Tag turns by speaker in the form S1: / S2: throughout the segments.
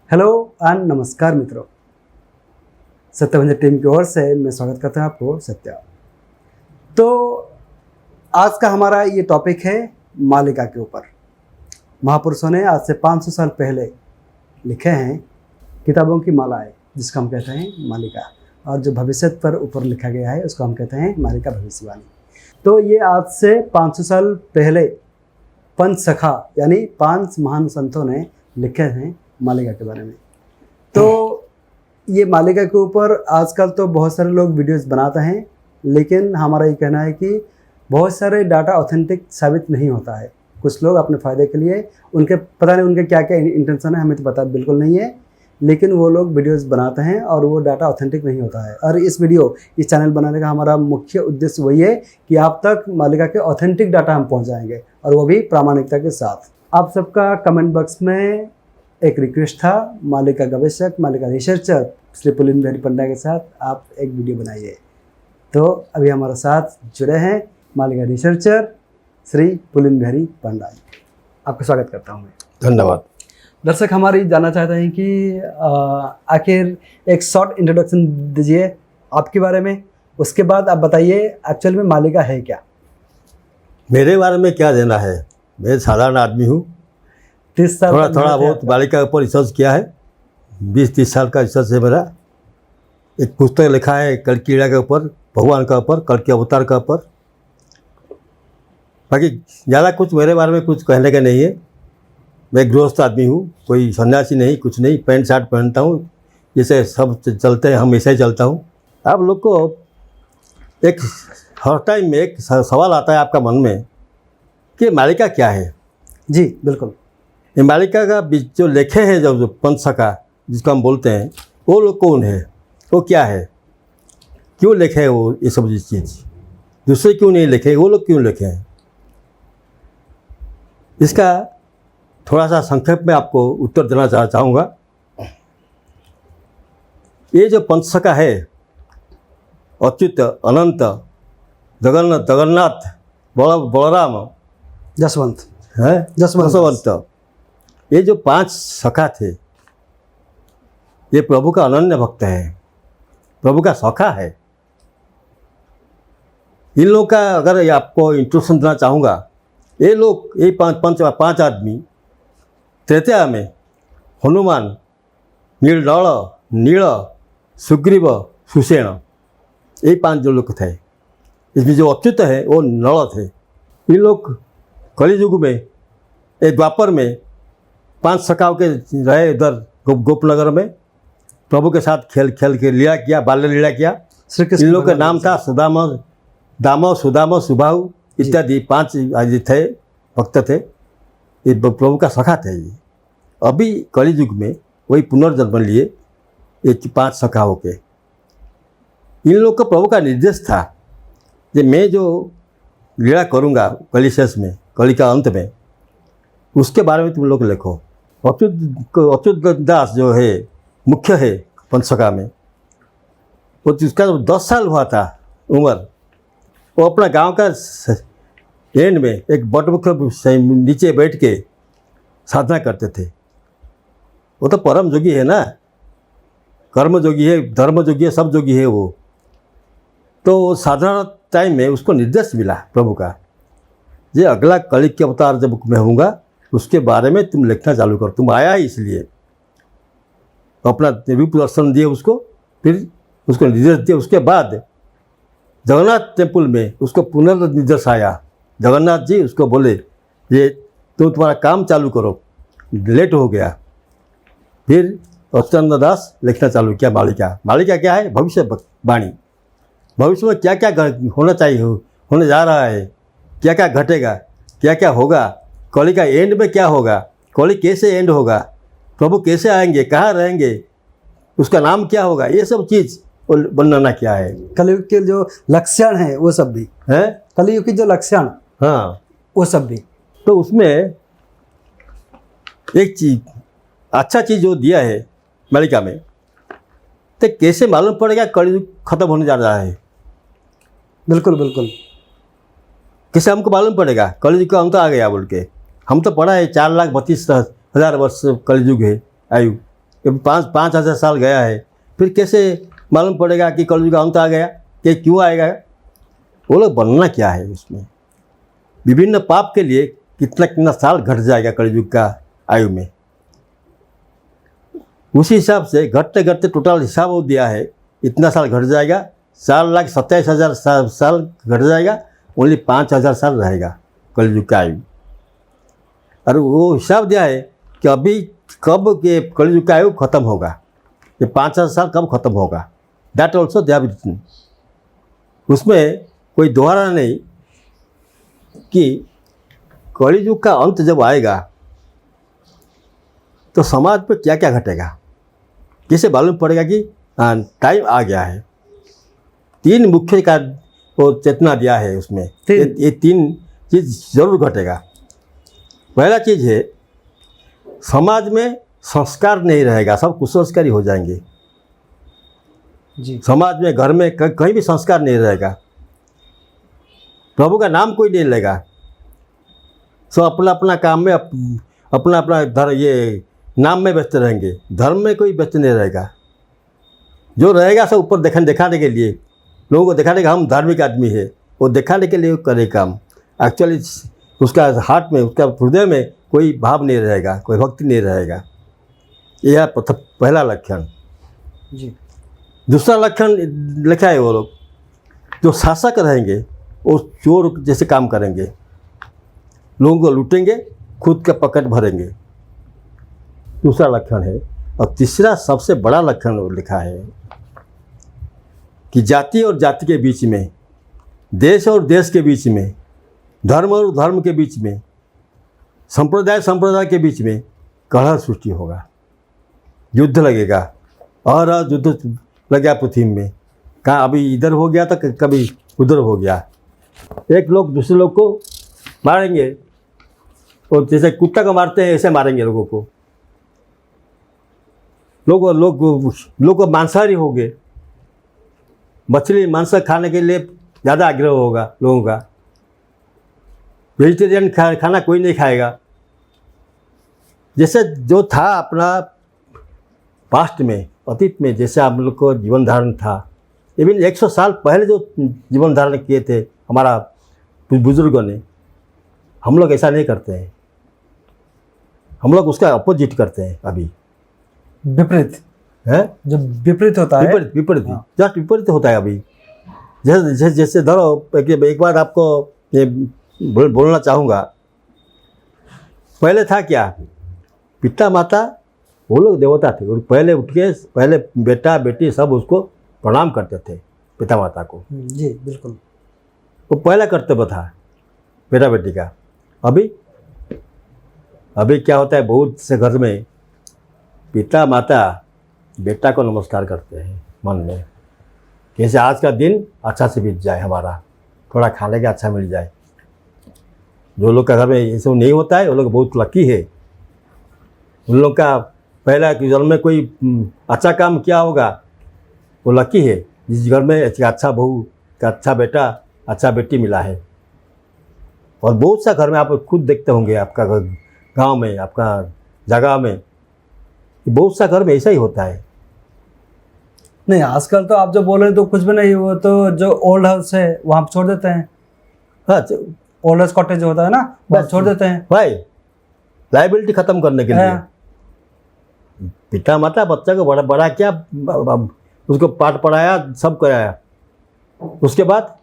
S1: Hello and नमस्कार मित्रों, सत्यभंजन team की ओर से मैं स्वागत करता हूँ आपको सत्या। तो आज का हमारा ये टॉपिक है मालिका के ऊपर। महापुरुषों ने आज से 500 साल पहले लिखे हैं किताबों की मालाएं, जिसको हम कहते हैं मालिका, और जो भविष्य पर ऊपर लिखा गया है उसको हम कहते हैं मालिका भविष्यवाणी। तो ये आज से 500 साल पहले पंच सखा यानी 5 महान संतों ने लिखे हैं मालिका के बारे में। तो ये मालिका के ऊपर आजकल तो बहुत सारे लोग वीडियोस बनाते हैं, लेकिन हमारा ये कहना है कि बहुत सारे डाटा ऑथेंटिक साबित नहीं होता है। कुछ लोग अपने फ़ायदे के लिए, उनके पता नहीं उनके क्या क्या इंटेंशन है, हमें तो पता बिल्कुल नहीं है, लेकिन वो लोग वीडियोस बनाते हैं और वो डाटा ऑथेंटिक नहीं होता है। और इस चैनल बनाने का हमारा मुख्य उद्देश्य वही है कि आप तक मालिका के ऑथेंटिक डाटा हम पहुँचाएँगे, और वो भी प्रामाणिकता के साथ। आप सबका कमेंट बॉक्स में एक रिक्वेस्ट था, मालिका गवेषक, मालिका रिसर्चर श्री पुलिन बिहारी पंडा के साथ आप एक वीडियो बनाइए। तो अभी हमारे साथ जुड़े हैं मालिका रिसर्चर श्री पुलिन बिहारी पंडा। आपका स्वागत करता हूँ मैं।
S2: धन्यवाद।
S1: दर्शक हमारी जानना चाहते हैं कि आखिर एक शॉर्ट इंट्रोडक्शन दीजिए आपके बारे में, उसके बाद आप बताइए एक्चुअल में मालिका है क्या।
S2: मेरे बारे में क्या देना है, मैं साधारण आदमी हूँ।
S1: 30 साल
S2: थोड़ा बहुत मालिका के ऊपर रिसर्च किया है। 20-30 साल का रिसर्च है मेरा। एक पुस्तक लिखा है कल की लीला के ऊपर, भगवान का ऊपर, कल के अवतार का ऊपर। बाकी ज़्यादा कुछ मेरे बारे में कुछ कहने का नहीं है। मैं गृहस्थ आदमी हूँ, कोई सन्यासी नहीं, कुछ नहीं। पैंट शर्ट पहनता हूँ, जैसे सब चलते हैं हमेशा ही चलता हूँ। आप लोग को एक हर टाइम में एक सवाल आता है आपका मन में कि मालिका क्या है।
S1: जी बिल्कुल।
S2: ये मालिका का जो लेखे हैं, जो पंच सखा जिसको हम बोलते हैं, वो लोग कौन है, वो क्या है, क्यों लिखे है वो ये सब चीज़, दूसरे क्यों नहीं लिखे, वो लोग क्यों लिखे हैं, इसका थोड़ा सा संक्षेप में आपको उत्तर देना चाहूँगा। ये जो पंच सखा है, अच्युत, अनंत, जगन्नाथ, बलराम,
S1: जसवंत
S2: है जसवंत, ये जो 5 सखा थे, ये प्रभु का अनन्य भक्त है, प्रभु का सखा है। इन लोगों का अगर ये आपको इंट्रोडक्शन देना चाहूँगा, ये लोग, ये पांच आदमी त्रेता में हनुमान, नील, नील, सुग्रीव, सुषेण, ये 5 जो लोग थे। इसमें जो अच्युत है वो नल थे। ये लोग कलियुग में, एक द्वापर में 5 सखाओं के रहे इधर गोपनगर में, प्रभु के साथ खेल के लीला किया, बाल्य लीला किया। इन लोगों का नाम था सुदामा, दामा, सुदामा, सुबाहु इत्यादि 5 थे, भक्त थे। ये प्रभु का सखा थे। ये अभी कलियुग में वही पुनर्जन्म लिए ये 5 सखाओं के। इन लोग का प्रभु का निर्देश था कि मैं जो लीला करूँगा कलिशेष में, कली का अंत में, उसके बारे में तुम लोग लिखो। अच्युत दास जो है मुख्य है पंचसखा में, वो जिसका 10 साल हुआ था उम्र, वो अपना गांव का एंड में एक बटवृक्ष नीचे बैठ के साधना करते थे। वो तो परम जोगी है ना, कर्म जोगी है, धर्म जोगी है, सब जोगी है वो। तो साधारण टाइम में उसको निर्देश मिला प्रभु का, ये अगला कली के अवतार जब मैं होऊंगा उसके बारे में तुम लिखना चालू करो। तुम आया ही इसलिए, अपना रूप दर्शन दिए उसको, फिर उसको निर्देश दिए। उसके बाद जगन्नाथ टेम्पल में उसको पुनर्निर्देश आया। जगन्नाथ जी उसको बोले, ये तुम तुम्हारा काम चालू करो, लेट हो गया। फिर अच्युत दास लिखना चालू किया मालिका। मालिका क्या है? भविष्यवाणी। भविष्य में क्या क्या होना चाहिए, होने जा रहा है, क्या क्या घटेगा, क्या क्या होगा, कली का एंड में क्या होगा, कली कैसे एंड होगा, प्रभु कैसे आएंगे, कहाँ रहेंगे, उसका नाम क्या होगा, ये सब चीज़ वर्णना क्या है।
S1: कलयुग के जो लक्षण हैं वो सब भी
S2: है,
S1: कलयुग के जो लक्षण,
S2: हाँ
S1: वो सब भी।
S2: तो उसमें एक चीज़, अच्छा चीज़ जो दिया है मालिका में, तो कैसे मालूम पड़ेगा कलयुग खत्म होने जा रहा है।
S1: बिल्कुल बिल्कुल।
S2: कैसे हमको मालूम पड़ेगा कलयुग का अंत आ गया बोल के? हम तो पढ़ा है 4,32,000 वर्ष कलयुग है आयु, कि 5,000 साल गया है, फिर कैसे मालूम पड़ेगा कि कलयुग का अंत आ गया, कि क्यों आएगा? वो लोग बनना क्या है उसमें? विभिन्न पाप के लिए कितना कितना साल घट जाएगा कलयुग का आयु में। उसी हिसाब से घटते घटते टोटल हिसाब हो दिया है, इतना साल घट जाएगा, 4,27,000 साल घट जाएगा, ओनली 5,000 साल रहेगा कलयुग का आयु। और वो हिसाब दिया है कि अभी कब के कलयुग का आयु खत्म होगा, ये 5,000 साल कब खत्म होगा, that also they have written. उसमें कोई दोहरा नहीं कि कलयुग का अंत जब आएगा तो समाज पर क्या क्या घटेगा, कैसे मालूम पड़ेगा कि टाइम आ गया है। 3 मुख्य का वो चेतना दिया है उसमें, ये 3 चीज़ जरूर घटेगा। पहला चीज़ है, समाज में संस्कार नहीं रहेगा, सब कुसंस्कारी हो जाएंगे
S1: जी।
S2: समाज में, घर में कहीं भी संस्कार नहीं रहेगा, प्रभु का नाम कोई नहीं लेगा, सब अपना अपना काम में अपना अपना ये नाम में व्यस्त रहेंगे, धर्म में कोई व्यस्त नहीं रहेगा। जो रहेगा सब ऊपर दिखाने के लिए, लोगों को दिखाने का हम धार्मिक आदमी है, वो दिखाने के लिए करे काम। एक्चुअली उसका हार्ट में, उसका हृदय में कोई भाव नहीं रहेगा, कोई भक्ति नहीं रहेगा। यह पहला लक्षण
S1: जी।
S2: दूसरा लक्षण लिखा है, वो लोग जो शासक रहेंगे वो चोर जैसे काम करेंगे, लोगों को लूटेंगे, खुद का पॉकेट भरेंगे, दूसरा लक्षण है। और तीसरा सबसे बड़ा लक्षण लिखा है कि जाति और जाति के बीच में, देश और देश के बीच में, धर्म और धर्म के बीच में, संप्रदाय के बीच में कलह सृष्टि होगा, युद्ध लगेगा। और युद्ध लग गया पृथ्वी में, कहाँ अभी इधर हो गया तो कभी उधर हो गया, एक लोग दूसरे लोग को मारेंगे, और जैसे कुत्ता को मारते हैं ऐसे मारेंगे लोगों को। लोग मांसाहारी हो गए, मछली मांस खाने के लिए ज़्यादा आग्रह होगा लोगों का, वेजिटेरियन खाना कोई नहीं खाएगा। जैसे जो था अपना पास्ट में, अतीत में, जैसे आप लोग को जीवन धारण था, इवन 100 साल पहले जो जीवन धारण किए थे हमारा बुजुर्गों ने, हम लोग ऐसा नहीं करते हैं, हम लोग उसका अपोजिट करते हैं। अभी
S1: विपरीत
S2: है,
S1: जब विपरीत होता है,
S2: विपरीत जस्ट विपरीत होता है अभी। जैसे धरो, एक बार आपको ये बोलना चाहूँगा, पहले था क्या, पिता माता वो लोग देवता थे, और पहले उठ के पहले बेटा बेटी सब उसको प्रणाम करते थे, पिता माता को।
S1: जी बिल्कुल,
S2: वो पहला कर्तव्य था बेटा बेटी का। अभी क्या होता है, बहुत से घर में पिता माता बेटा को नमस्कार करते हैं मन में, कैसे आज का दिन अच्छा से बीत जाए, हमारा थोड़ा खाने का अच्छा मिल जाए। जो लोग का घर में ये सब नहीं होता है वो लोग बहुत लकी है। उन लोग का पहला कि जन्म में कोई अच्छा काम किया होगा वो लकी है, जिस घर में अच्छा बहू का अच्छा बेटा अच्छा बेटी मिला है। और बहुत सा घर में आप खुद देखते होंगे, आपका गांव में, आपका जगह में, बहुत सा घर में ऐसा ही होता है।
S1: नहीं आजकल तो आप जो बोल रहे हैं तो कुछ भी नहीं, वो तो जो ओल्ड हाउस है वहाँ पे छोड़ देते हैं।
S2: हाँ,
S1: ओल्ड हाउस कॉटेज होता है ना, वहाँ छोड़ देते हैं
S2: भाई, लाइबिलिटी खत्म करने के लिए। पिता माता बच्चा को बड़ा बड़ा क्या, उसको पाठ पढ़ाया, सब कराया, उसके बाद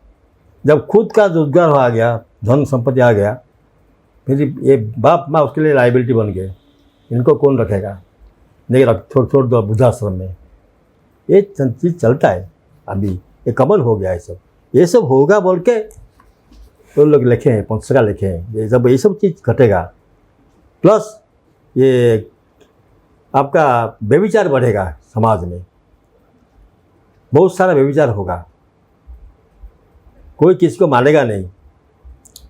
S2: जब खुद का रोजगार आ गया, धन संपत्ति आ गया, फिर ये बाप माँ उसके लिए लाइबिलिटी बन गए। इनको कौन रखेगा, नहीं रख, छोड़ दो वृद्धाश्रम में। ये चीज़ चलता है अभी, ये कमन हो गया है सब। ये सब होगा बोल के तो लोग लिखे हैं, पुस्तका लिखे हैं, ये सब चीज़ घटेगा। प्लस ये आपका व्यभिचार बढ़ेगा समाज में, बहुत सारा व्यभिचार होगा, कोई किसी को मानेगा नहीं,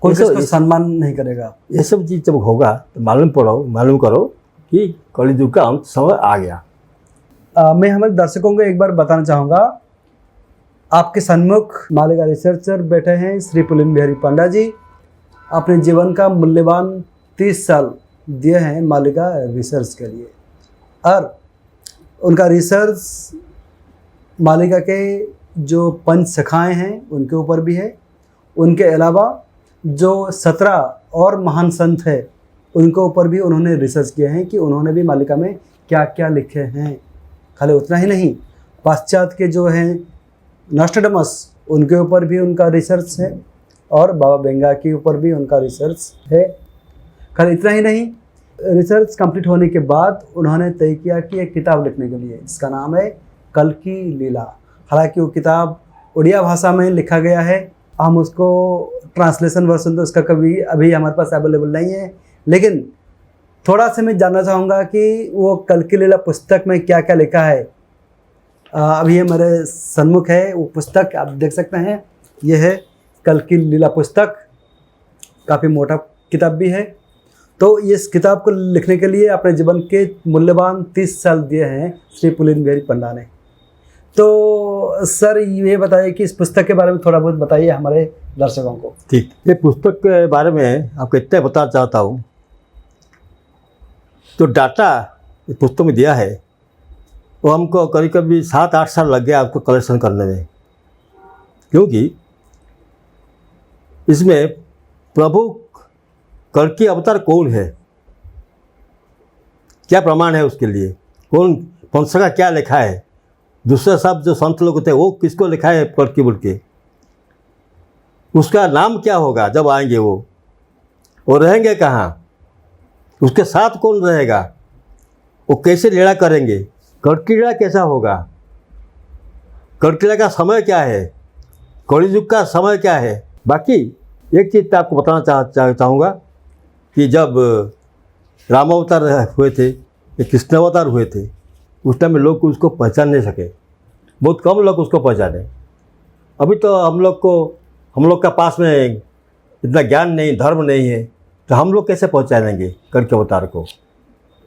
S1: कोई किसी को सम्मान नहीं करेगा।
S2: ये सब चीज़ जब होगा तो मालूम करो कि कलयुग का अंत समय आ गया।
S1: मैं हमारे दर्शकों को एक बार बताना चाहूँगा, आपके सन्मुख मालेगांव रिसर्चर बैठे हैं श्री पुलिन बिहारी पंडा जी। अपने जीवन का मूल्यवान 30 साल दिए हैं मालेगांव रिसर्च के लिए, और उनका रिसर्च मालिका के जो 5 शाखाएँ हैं उनके ऊपर भी है। उनके अलावा जो 17 और महान संत हैं उनके ऊपर भी उन्होंने रिसर्च किए हैं कि उन्होंने भी मालिका में क्या क्या लिखे हैं। खाली उतना ही नहीं, पाश्चात्य के जो हैं नॉस्ट्रेडमस उनके ऊपर भी उनका रिसर्च है और बाबा बेंगा के ऊपर भी उनका रिसर्च है। खाली इतना ही नहीं, रिसर्च कंप्लीट होने के बाद उन्होंने तय किया कि एक किताब लिखने के लिए, जिसका नाम है कल की लीला। हालांकि वो किताब उड़िया भाषा में लिखा गया है, हम उसको ट्रांसलेशन वर्जन तो उसका कभी अभी हमारे पास अवेलेबल नहीं है, लेकिन थोड़ा सा मैं जानना चाहूँगा कि वो कल की लीला पुस्तक में क्या क्या लिखा है। अभी ये मेरे सन्मुख है वो पुस्तक, आप देख सकते हैं, ये है कल की लीला पुस्तक। काफ़ी मोटा किताब भी है। तो इस किताब को लिखने के लिए अपने जीवन के मूल्यवान 30 साल दिए हैं श्री पुलिन बिहारी पंडा ने। तो सर ये बताइए कि इस पुस्तक के बारे में थोड़ा बहुत बताइए हमारे दर्शकों को।
S2: ठीक, ये पुस्तक के बारे में आपको इतना बताना चाहता हूँ। तो डाटा इस पुस्तक में दिया है वो हमको करीब करीब 7-8 साल लग गया आपको कलेक्शन करने में, क्योंकि इसमें प्रभु कल की अवतार कौन है, क्या प्रमाण है उसके लिए, कौन पंच का क्या लिखा है, दूसरे सब जो संत लोग होते हैं वो किसको लिखा है कल की बोल के, उसका नाम क्या होगा जब आएंगे वो रहेंगे कहाँ, उसके साथ कौन रहेगा, वो कैसे लीला करेंगे, कल की लीला कैसा होगा, कल की लीला का समय क्या है, कलियुग का समय क्या है। बाकी एक चीज़ तो आपको बताना चाहूँगा कि जब राम अवतार हुए थे या कृष्ण अवतार हुए थे उस टाइम में लोग उसको पहचान नहीं सके, बहुत कम लोग उसको पहचाने। अभी तो हम लोग का पास में इतना ज्ञान नहीं, धर्म नहीं है, तो हम लोग कैसे पहचानेंगे कल के अवतार को।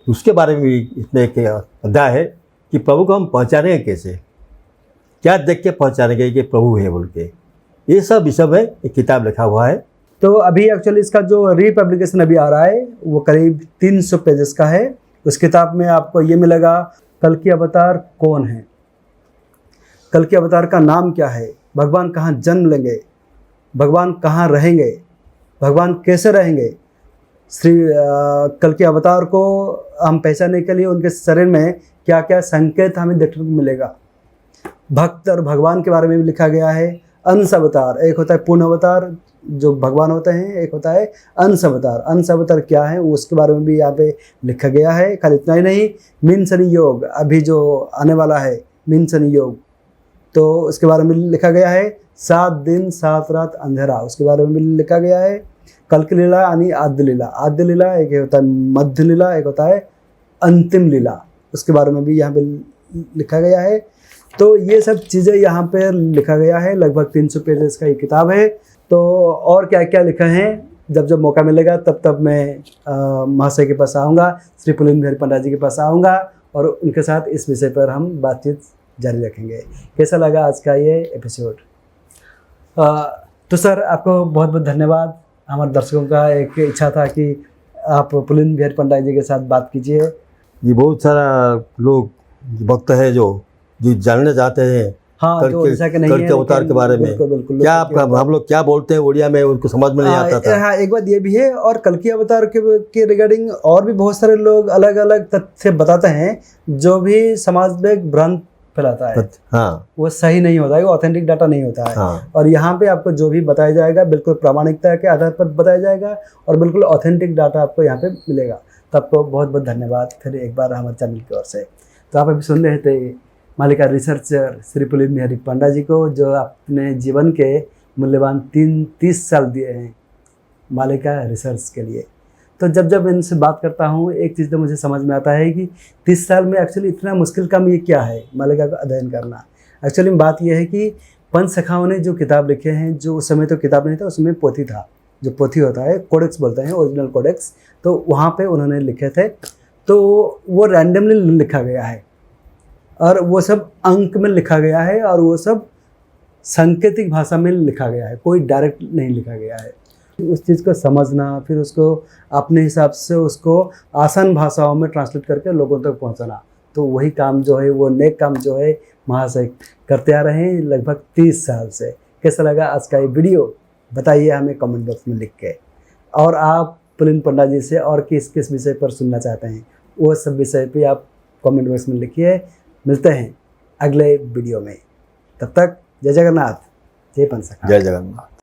S2: उसके बारे में भी इसमें एक अध्याय है कि प्रभु को हम पहचानेंगे कैसे, क्या देख के पहचानेंगे कि प्रभु है बोल के। ये सब है, एक किताब लिखा हुआ है।
S1: तो अभी एक्चुअली इसका जो रीपब्लिकेशन अभी आ रहा है वो करीब 300 पेजेस का है। उस किताब में आपको ये मिलेगा कल की अवतार कौन है, कल के अवतार का नाम क्या है, भगवान कहाँ जन्म लेंगे, भगवान कहाँ रहेंगे, भगवान कैसे रहेंगे। श्री कल के अवतार को हम पहचानने के लिए उनके शरीर में क्या क्या संकेत हमें देखने को मिलेगा। भक्त और भगवान के बारे में भी लिखा गया है। अंश अवतार, एक होता है पूर्ण अवतार जो भगवान होते हैं, एक होता है अंश अवतार। अंश अवतार क्या है उसके बारे में भी यहाँ पे लिखा गया है। खाली इतना ही नहीं, मीन शनि योग अभी जो आने वाला है, मीन शनि योग, तो उसके बारे में लिखा गया है। 7 दिन 7 रात अंधेरा, उसके बारे में भी लिखा गया है। कल की लीला यानी आद्य लीला, आद्य लीला एक होता है मध्य लीला, एक होता है अंतिम लीला, उसके बारे में भी यहाँ पे लिखा गया है। तो ये सब चीज़ें यहाँ पे लिखा गया है। लगभग 300 पेजेस का ये किताब है। तो और क्या क्या लिखा है, जब मौका मिलेगा तब मैं महाशय के पास आऊँगा, श्री पुलिन बिहारी पंडा जी के पास आऊँगा और उनके साथ इस विषय पर हम बातचीत जारी रखेंगे। कैसा लगा आज का ये एपिसोड? तो सर आपको बहुत बहुत धन्यवाद। हमारे दर्शकों का एक इच्छा था कि आप पुलिन बिहारी पंडा जी के साथ बात कीजिए।
S2: ये बहुत सारा लोग भक्त है जो जानना चाहते हैं
S1: हाँ, जो उड़ीसा के नहीं
S2: कल के अवतार के बारे में।
S1: बिल्कुल
S2: क्या हम लोग क्या बोलते हैं उड़िया में, उनको समझ में नहीं आता था।
S1: हाँ, एक बात ये भी है। और कल की अवतार के रिगार्डिंग और भी बहुत सारे लोग अलग अलग तथ्य बताते हैं जो भी समाज में एक भ्रांत फैलाता है।
S2: हाँ,
S1: वो सही नहीं होता है, वो ऑथेंटिक डाटा नहीं होता है।
S2: हाँ।
S1: और यहाँ पे आपको जो भी बताया जाएगा बिल्कुल प्रामाणिकता के आधार पर बताया जाएगा और बिल्कुल ऑथेंटिक डाटा आपको यहाँ पे मिलेगा। तो आपको बहुत बहुत धन्यवाद फिर एक बार हमारे चैनल की ओर से। तो आप अभी सुन रहे थे मालिका रिसर्चर श्री पुलिन बिहारी पंडा जी को, जो अपने जीवन के मूल्यवान 30 साल दिए हैं मालिका रिसर्च के लिए। तो जब इनसे बात करता हूँ एक चीज़ तो मुझे समझ में आता है कि 30 साल में एक्चुअली इतना मुश्किल काम ये क्या है मालिका का अध्ययन करना। एक्चुअली बात यह है कि पंच सखाओं ने जो किताब लिखे हैं, जो उस समय तो किताब नहीं था, उसमें पोथी था, जो पोथी होता है, कोडेक्स बोलते हैं, ओरिजिनल कोडेक्स। तो वहाँ पे उन्होंने लिखे थे। तो वो रैंडमली लिखा गया है और वो सब अंक में लिखा गया है और वो सब सांकेतिक भाषा में लिखा गया है, कोई डायरेक्ट नहीं लिखा गया है। उस चीज़ को समझना, फिर उसको अपने हिसाब से उसको आसान भाषाओं में ट्रांसलेट करके लोगों तक पहुंचाना, तो वही काम जो है, वो नेक काम जो है महाशय करते आ रहे हैं लगभग 30 साल से। कैसा लगा आज का ये वीडियो बताइए हमें कमेंट बॉक्स में लिख के। और आप पुलिन पंडा जी से और किस किस विषय पर सुनना चाहते हैं वो सब विषय पे आप कमेंट बॉक्स में लिखिए। मिलते हैं अगले वीडियो में, तब तक जय जगन्नाथ, जय पंचकर्मा।
S2: जय जगन्नाथ।